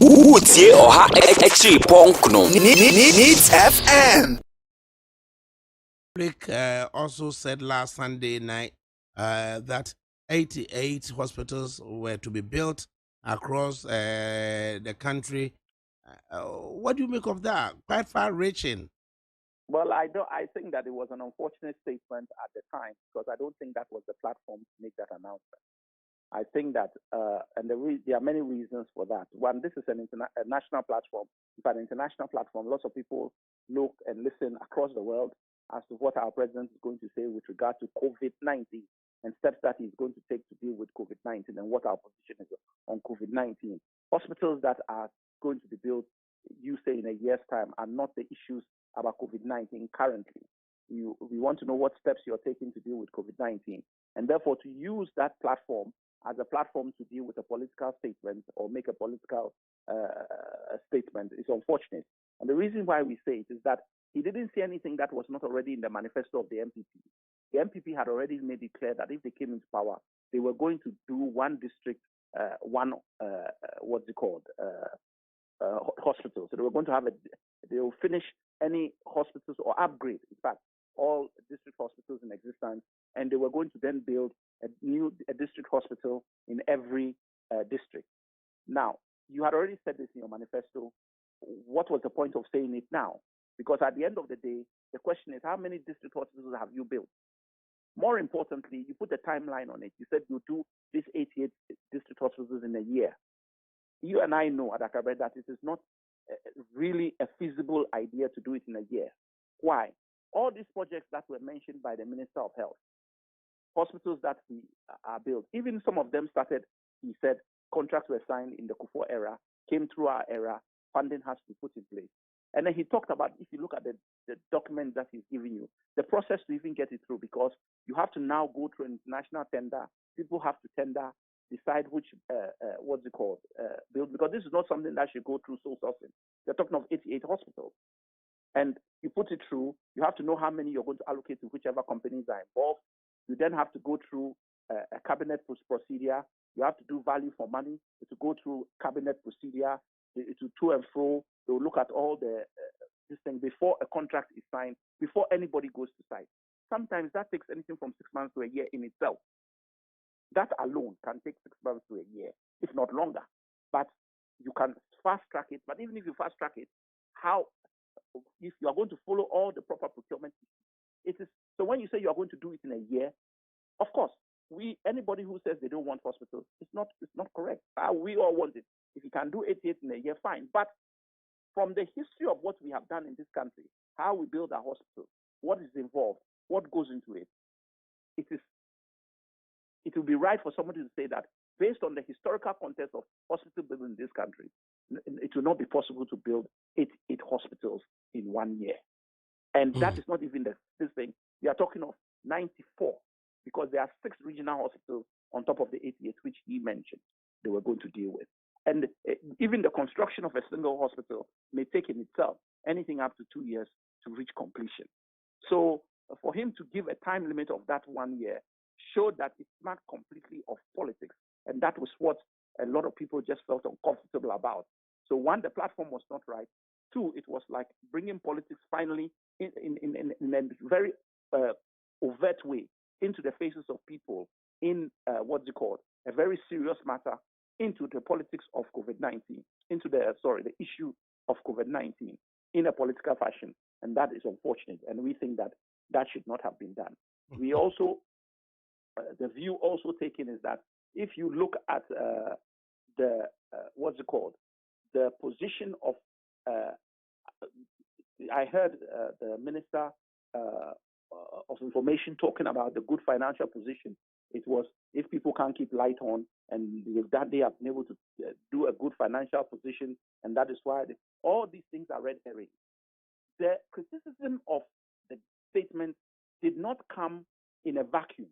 Utie oha extra ponkno. Needs FM. Also said last Sunday night that 88 hospitals were to be built across the country. What do you make of that? Quite far-reaching. Well, I think that it was an unfortunate statement at the time because I don't think that was the platform to make that announcement. I think that, and there are many reasons for that. One, this is a national platform. It's an international platform. Lots of people look and listen across the world as to what our president is going to say with regard to COVID-19 and steps that he's going to take to deal with COVID-19 and what our position is on COVID-19. Hospitals that are going to be built, you say in a year's time, are not the issues about COVID-19 currently. We want to know what steps you're taking to deal with COVID-19. And therefore, to use that platform as a platform to deal with a political statement or make a political statement is unfortunate. And the reason why we say it is that he didn't say anything that was not already in the manifesto of the MPP. The MPP had already made it clear that if they came into power, they were going to do one district, hospitals. So they were going to have they will finish any hospitals or upgrade, in fact, all district hospitals in existence, and they were going to then build a district hospital in every district. Now, you had already said this in your manifesto. What was the point of saying it now? Because at the end of the day, the question is, how many district hospitals have you built? More importantly, you put a timeline on it. You said you do these 88 district hospitals in a year. You and I know, Adakabe, that it is not really a feasible idea to do it in a year. Why? All these projects that were mentioned by the Minister of Health, hospitals that are built, even some of them started, he said, contracts were signed in the Akufo era, came through our era, funding has to be put in place. And then he talked about, if you look at the document that he's giving you, the process to even get it through, because you have to now go through an international tender, people have to tender, decide which, build, because this is not something that should go through sole sourcing. They're talking of 88 hospitals. And you put it through, you have to know how many you're going to allocate to whichever companies are involved. You then have to go through a cabinet procedure. You have to do value for money to go through cabinet procedure, to and fro. They'll look at all this thing before a contract is signed, before anybody goes to site. Sometimes that takes anything from 6 months to a year in itself. That alone can take 6 months to a year, if not longer. But you can fast track it. But even if you fast track it, if you are going to follow all the proper procurement, it is. So when you say you are going to do it in a year, of course, anybody who says they don't want hospitals, it's not correct. We all want it. If you can do 88 in a year, fine. But from the history of what we have done in this country, how we build our hospitals, what is involved, what goes into it, it will be right for somebody to say that based on the historical context of hospital building in this country, it will not be possible to build 88 hospitals in 1 year. And that is not even this thing. We are talking of 94, because there are 6 regional hospitals on top of the 88 which he mentioned they were going to deal with. And even the construction of a single hospital may take in itself anything up to 2 years to reach completion. So for him to give a time limit of that 1 year showed that it's not completely of politics. And that was what a lot of people just felt uncomfortable about. So one, the platform was not right. 2, it was like bringing politics finally in a very overt way into the faces of people in a very serious matter, into the politics of COVID-19, into the issue of COVID-19 in a political fashion. And that is unfortunate. And we think that should not have been done. We also, the view also taken is that if you look at the position of, I heard the Minister of Information talking about the good financial position. It was, if people can't keep light on, and with that they have been able to do a good financial position, and that is why all these things are red herring. The criticism of the statement did not come in a vacuum.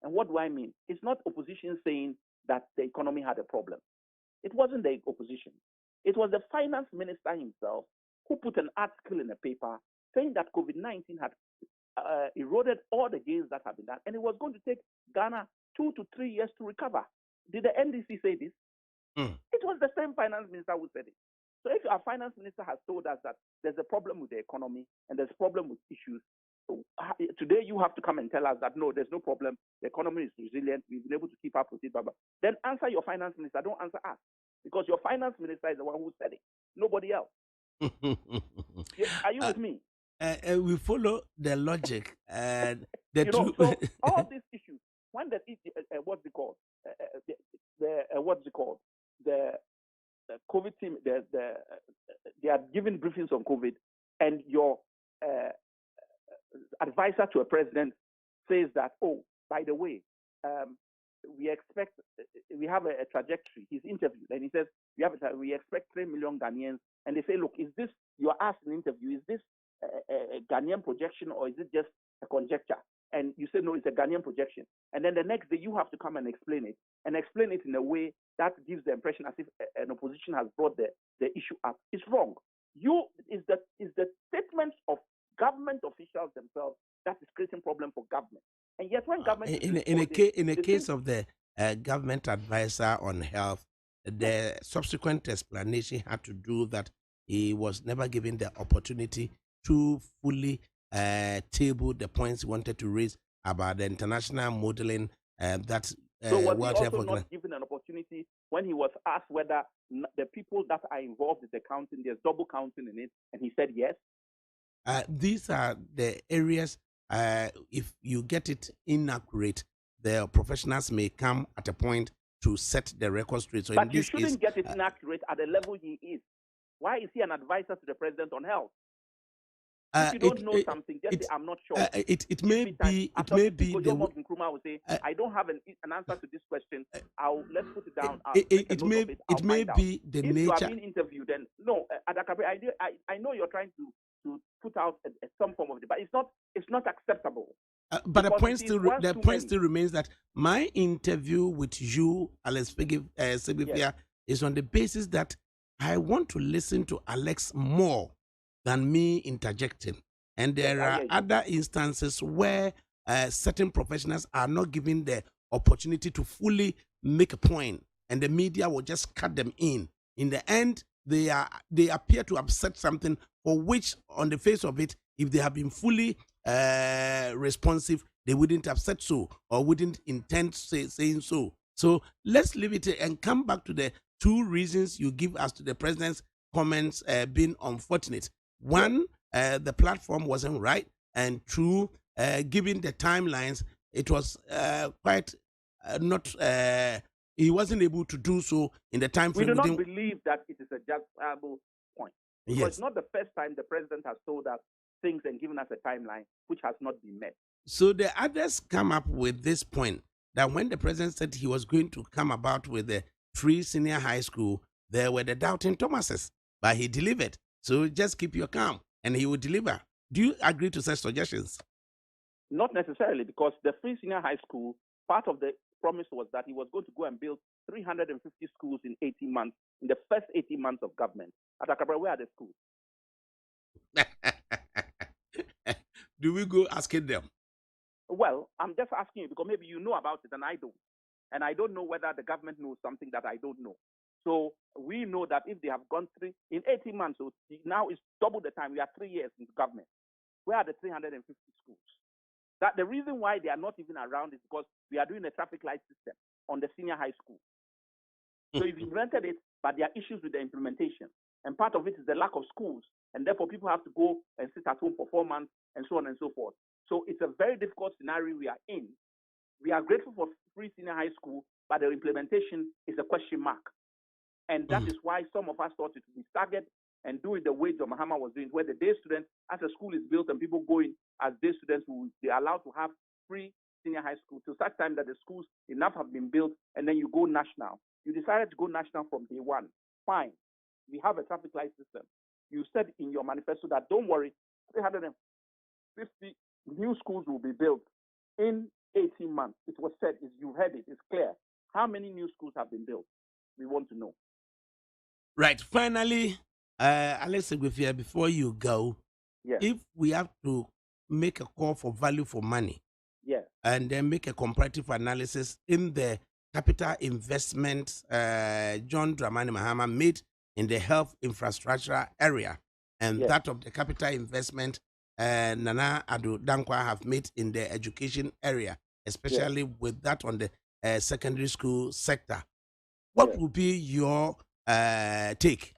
And what do I mean? It's not opposition saying that the economy had a problem. It wasn't the opposition. It was the finance minister himself who put an article in a paper saying that COVID-19 had eroded all the gains that have been done, and it was going to take Ghana 2 to 3 years to recover. Did the NDC say this? It was was the same finance minister who said it. So if our finance minister has told us that there's a problem with the economy and there's a problem with issues, today you have to come and tell us that no, there's no problem, the economy is resilient, we've been able to keep up with it, blah, blah. Then answer your finance minister, don't answer us. Because your finance minister is the one who said it, nobody else. Are you with me? We follow the logic. So all these issues, when the what's it called? The COVID team, they are giving briefings on COVID, and your advisor to a president says that, oh, by the way, we have a trajectory. He's interviewed, and he says we expect 3 million Ghanaians, and they say, look, is this, you are asked in an interview, is this a Ghanaian projection or is it just a conjecture? And you say, no, it's a Ghanaian projection. And then the next day you have to come and explain it in a way that gives the impression as if an opposition has brought the issue up. It's wrong. Is the statements of government officials themselves that is creating problem for government. And yet when government in a case of the government advisor on health, the subsequent explanation had to do that he was never given the opportunity to fully table the points he wanted to raise about the international modeling that so was he also not given an opportunity when he was asked whether the people that are involved in the counting, there's double counting in it, and he said yes? These are the areas, if you get it inaccurate, the professionals may come at a point to set the record straight. So but you shouldn't get it inaccurate at the level he is. Why is he an advisor to the president on health? If you don't know something, just say, I'm not sure. It may be. Nkrumah will say, I don't have an answer to this question. Let's put it down. It may be the nature. If you are being interviewed, then no, Adakabe, I know you're trying to put out some form of debate, but it's not acceptable. But the point still remains that my interview with you, Alex Segbefia, is on the basis that I want to listen to Alex more than me interjecting. And there are other instances where certain professionals are not given the opportunity to fully make a point, and the media will just cut them in. In the end, they appear to have said something for which, on the face of it, if they have been fully responsive, they wouldn't have said so or wouldn't intend saying so. So let's leave it and come back to the two reasons you give us to the president's comments being unfortunate. One, the platform wasn't right, and two, given the timelines, it was quite not. He wasn't able to do so in the time frame. We do not believe that it is a justifiable point. Because it's not the first time the president has told us things and given us a timeline which has not been met. So the others come up with this point that when the president said he was going to come about with the free senior high school, there were the doubting Thomases, but he delivered. So just keep your calm and he will deliver. Do you agree to such suggestions? Not necessarily, because the free senior high school, part of the promise was that he was going to go and build 350 schools in 18 months, in the first 18 months of government. Atakabra, where are the schools? Do we go asking them? Well, I'm just asking you because maybe you know about it and I don't. And I don't know whether the government knows something that I don't know. So we know that if they have gone in 18 months, so now it's double the time. We are 3 years into government. Where are the 350 schools? That the reason why they are not even around is because we are doing a traffic light system on the senior high school. So you've implemented it, but there are issues with the implementation. And part of it is the lack of schools. And therefore, people have to go and sit at home for 4 months and so on and so forth. So it's a very difficult scenario we are in. We are grateful for free senior high school, but the implementation is a question mark. And that is why some of us thought it would be staggered and do it the way John Mahama was doing, where the day students, as a school is built and people go in as day students, they are allowed to have free senior high school to such time that the schools enough have been built, and then you go national. You decided to go national from day one. Fine. We have a traffic light system. You said in your manifesto that don't worry, 350 new schools will be built in 18 months. It was said, you heard it, it's clear. How many new schools have been built? We want to know. Right. Finally, Alex Segbefia, before you go, if we have to make a call for value for money, and then make a comparative analysis in the capital investment John Dramani Mahama made in the health infrastructure area, and Yes. that of the capital investment Nana Addo Dankwa have made in the education area, especially with that on the secondary school sector. What Yes. would be your take?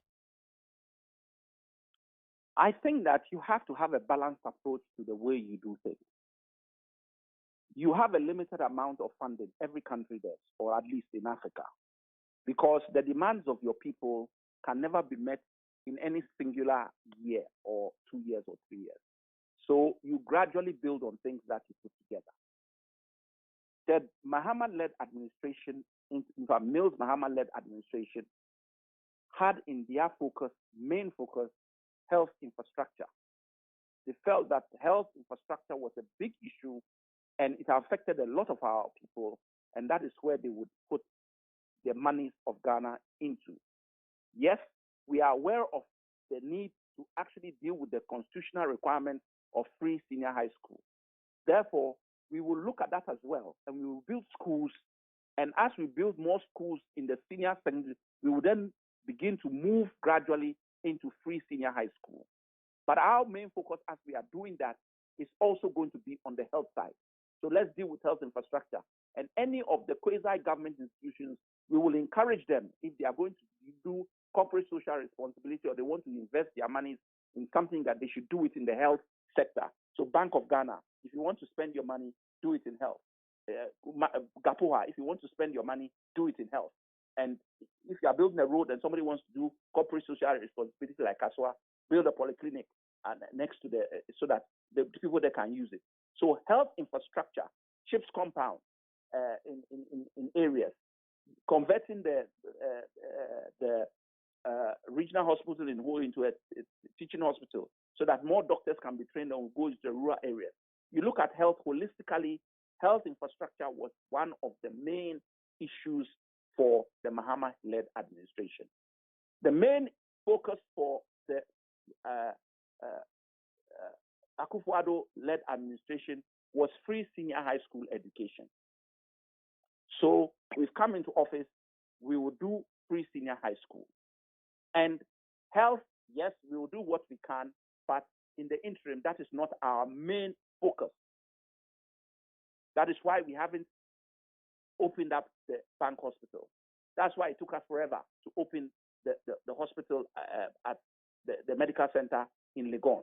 I think that you have to have a balanced approach to the way you do things. You have a limited amount of funding, every country does, or at least in Africa, because the demands of your people can never be met in any singular year or 2 years or 3 years. So you gradually build on things that you put together. The Mahama-led administration, in fact, Mills Mahama-led administration, had in their main focus, health infrastructure. They felt that health infrastructure was a big issue and it affected a lot of our people, and that is where they would put the monies of Ghana into. Yes, we are aware of the need to actually deal with the constitutional requirements of free senior high school. Therefore, we will look at that as well, and we will build schools. And as we build more schools in the senior secondary, we will then begin to move gradually into free senior high school. But our main focus as we are doing that is also going to be on the health side. So let's deal with health infrastructure. And any of the quasi-government institutions, we will encourage them, if they are going to do corporate social responsibility or they want to invest their money in something, that they should do it in the health sector. So Bank of Ghana, if you want to spend your money, do it in health. Gapoha, if you want to spend your money, do it in health. And if you are building a road and somebody wants to do corporate social responsibility like Kaswa, build a polyclinic and next to so that the people there can use it. So health infrastructure, CHIPS compound in areas, converting the regional hospital in Ho into a teaching hospital so that more doctors can be trained and go into the rural areas. You look at health holistically, health infrastructure was one of the main issues for the Mahama-led administration. The main focus for the Akufo Addo-led administration was free senior high school education. So we've come into office, we will do free senior high school. And health, yes, we will do what we can, but in the interim, that is not our main focus. That is why we haven't opened up the bank hospital. That's why it took us forever to open the hospital at the medical center in Legon.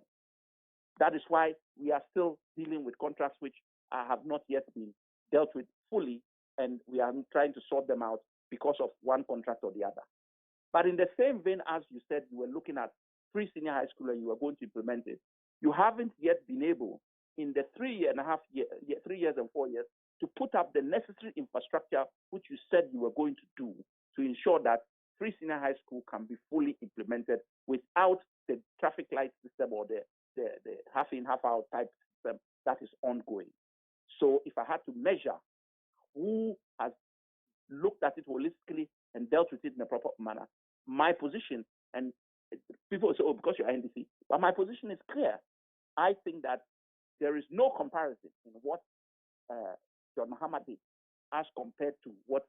That is why we are still dealing with contracts which have not yet been dealt with fully, and we are trying to sort them out because of one contract or the other. But in the same vein, as you said, you were looking at free senior high school and you were going to implement it. You haven't yet been able, in the 3 years and 4 years, to put up the necessary infrastructure which you said you were going to do to ensure that free senior high school can be fully implemented without the traffic light system or the half in, half out type system that is ongoing. So if I had to measure who has looked at it holistically and dealt with it in a proper manner, my position, and people say, oh, because you're NDC, but my position is clear. I think that there is no comparison in what John Mahama did as compared to what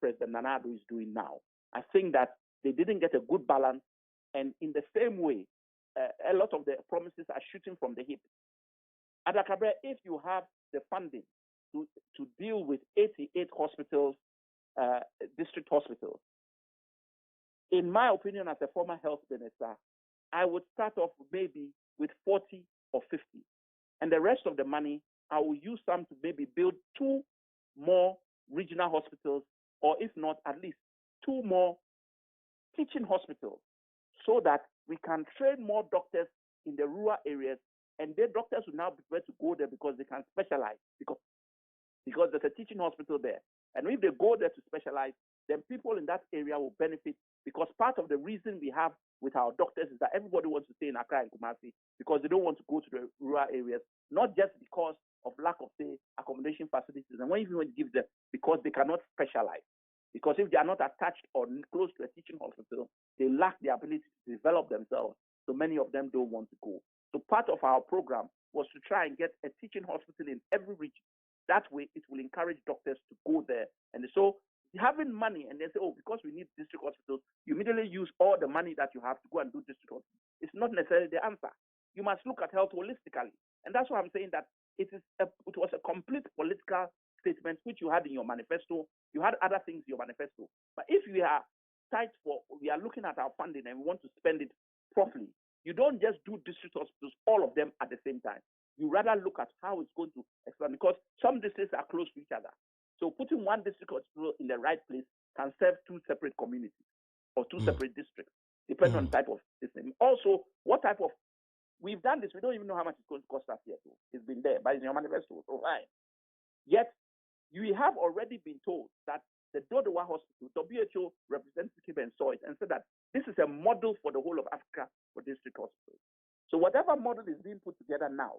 President Nana Addo is doing now. I think that they didn't get a good balance, and in the same way, a lot of the promises are shooting from the hip. Adakabre, if you have the funding to deal with 88 hospitals, district hospitals, in my opinion, as a former health minister, I would start off maybe with 40 or 50. And the rest of the money, I will use some to maybe build 2 more regional hospitals, or if not, at least 2 more teaching hospitals, so that we can train more doctors in the rural areas, and their doctors will now be prepared to go there because they can specialize, because there's a teaching hospital there. And if they go there to specialize, then people in that area will benefit, because part of the reason we have with our doctors is that everybody wants to stay in Accra and Kumasi because they don't want to go to the rural areas, not just because of lack of, say, accommodation facilities, and when you give them, because they cannot specialize. Because if they are not attached or close to a teaching hospital, they lack the ability to develop themselves. So many of them don't want to go. So part of our program was to try and get a teaching hospital in every region. That way, it will encourage doctors to go there. And so having money and they say, oh, because we need district hospitals, you immediately use all the money that you have to go and do district hospitals. It's not necessarily the answer. You must look at health holistically. And that's why I'm saying that it was a complete political statement which you had in your manifesto. You had other things in your manifesto. But if we are we are looking at our funding and we want to spend it properly, you don't just do district hospitals, all of them at the same time. You rather look at how it's going to expand, because some districts are close to each other. So putting one district hospital in the right place can serve two separate communities or two separate districts, depending on the type of system. Also, what type of, we've done this, we don't even know how much it's going to cost us yet. It's been there, but it's in your manifesto, so fine. Yet, you have already been told that the Dodowa Hospital, WHO representative came and saw it and said that this is a model for the whole of Africa for district hospitals. So whatever model is being put together now,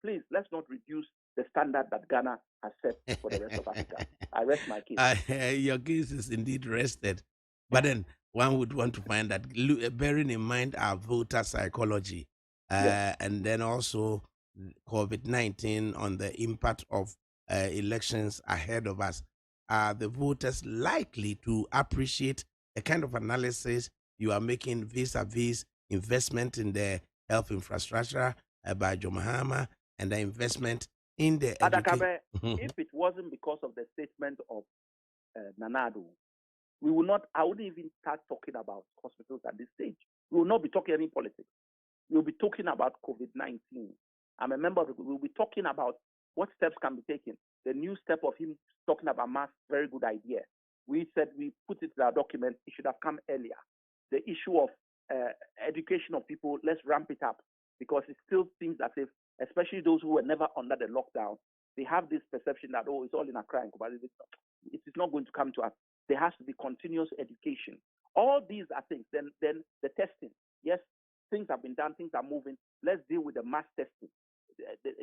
please, let's not reduce the standard that Ghana has set for the rest of Africa. I rest my case. Your case is indeed rested. But then one would want to find that, bearing in mind our voter psychology, and then also COVID-19 on the impact of elections ahead of us, are the voters likely to appreciate the kind of analysis you are making vis-a-vis investment in the health infrastructure by Joe Mahama and the investment in the Adakabe, if it wasn't because of the statement of Nanado, we will not, I wouldn't even start talking about hospitals at this stage. We will not be talking any politics. We will be talking about COVID-19. I'm a member of the group. We'll be talking about what steps can be taken. The new step of him talking about masks, very good idea. We said we put it in our document, it should have come earlier. The issue of education of people, let's ramp it up, because it still seems as if, especially those who were never under the lockdown, they have this perception that, oh, it's all in a crime, but it is not going to come to us. There has to be continuous education. All these are things. Then the testing. Yes, things have been done, things are moving. Let's deal with the mass testing.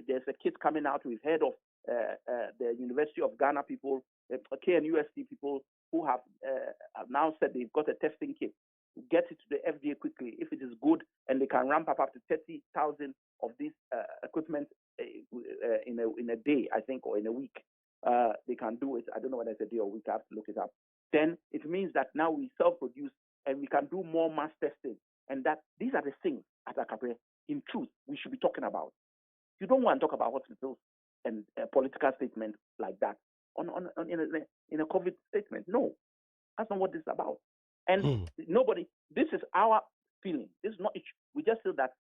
There's a kit coming out. We've heard of the University of Ghana people, KNUST people who have now said they've got a testing kit. Get it to the FDA quickly. If it is good and they can ramp up to 30,000 of this equipment in a day, I think, or in a week, they can do it. I don't know whether it's a day or week. I have to look it up. Then it means that now we self-produce and we can do more mass testing. And that these are the things, Atakabre, in truth, we should be talking about. You don't want to talk about hospitals and political statements like that in a COVID statement. No, that's not what this is about. And nobody, this is our feeling. This is not, we just feel that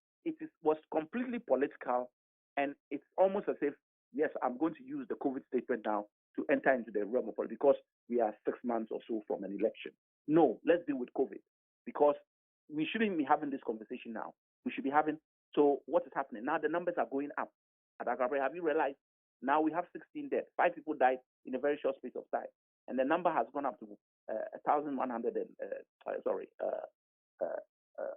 was completely political, and it's almost as if, yes, I'm going to use the COVID statement now to enter into the realm of politics because we are 6 months or so from an election. No, let's deal with COVID, because we shouldn't be having this conversation now. We should be having, so what is happening? Now the numbers are going up. Have you realized now we have 16 dead? 5 people died in a very short space of time. And the number has gone up to 1,100 and,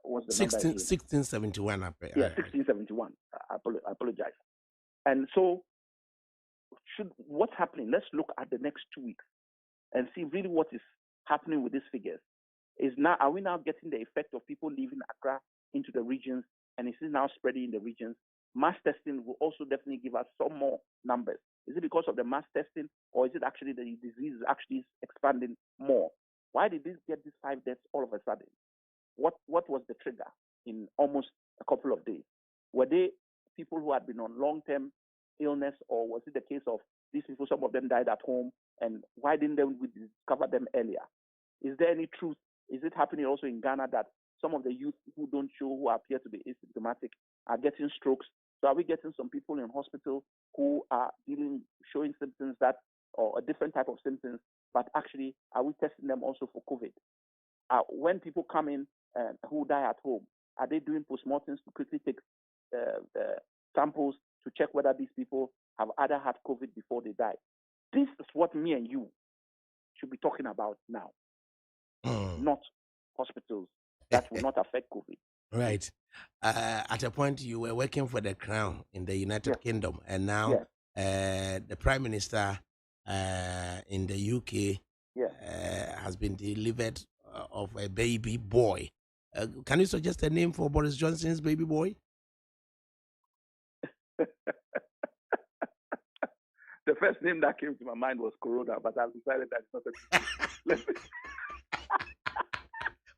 what's the 1671 number? Yeah, 1671. I apologize. And so, what's happening? Let's look at the next 2 weeks and see really what is happening with these figures. Are we now getting the effect of people leaving Accra into the regions, and is it now spreading in the regions? Mass testing will also definitely give us some more numbers. Is it because of the mass testing, or is it actually the disease is actually expanding more? Why did this get these 5 deaths all of a sudden? What was the trigger in almost a couple of days? Were they people who had been on long-term illness, or was it the case of these people, some of them died at home, and why didn't we discover them earlier? Is there any truth? Is it happening also in Ghana that some of the youth who don't show, who appear to be asymptomatic, are getting strokes? So are we getting some people in hospital who are showing symptoms or a different type of symptoms, but actually are we testing them also for COVID? When people come in who die at home, are they doing postmortems to quickly take samples to check whether these people have either had COVID before they die? This is what me and you should be talking about now, not hospitals that will not affect COVID. Right. At a point, you were working for the Crown in the United Kingdom, and now the Prime Minister in the UK has been delivered of a baby boy. Can you suggest a name for Boris Johnson's baby boy? The first name that came to my mind was Corona, but I've decided that it's not a good name.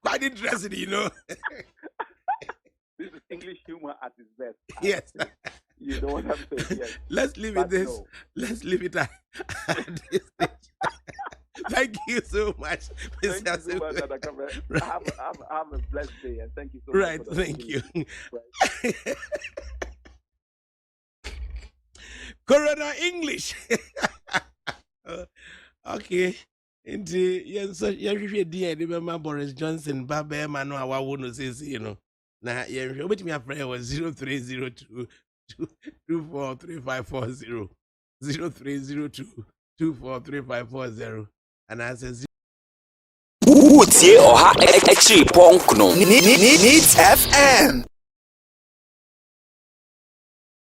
Quite interesting, you know. This is English humor at its best. Yes. You know what I'm saying? Yes. Let's leave But it this. no. Let's leave it at this stage. Thank you so much, Mr. Thank you so much, Right. have a blessed day, and thank you so Right, much. thank you. Right. Corona English. Okay. Indeed, yes, so you dear remember Boris Johnson, Babe Mano, I won't say, you know. Now, yeah, which me a prayer was 0302 243540. 0302 243540. And I said, Utie Oha Extreme Punk no. Needs FM.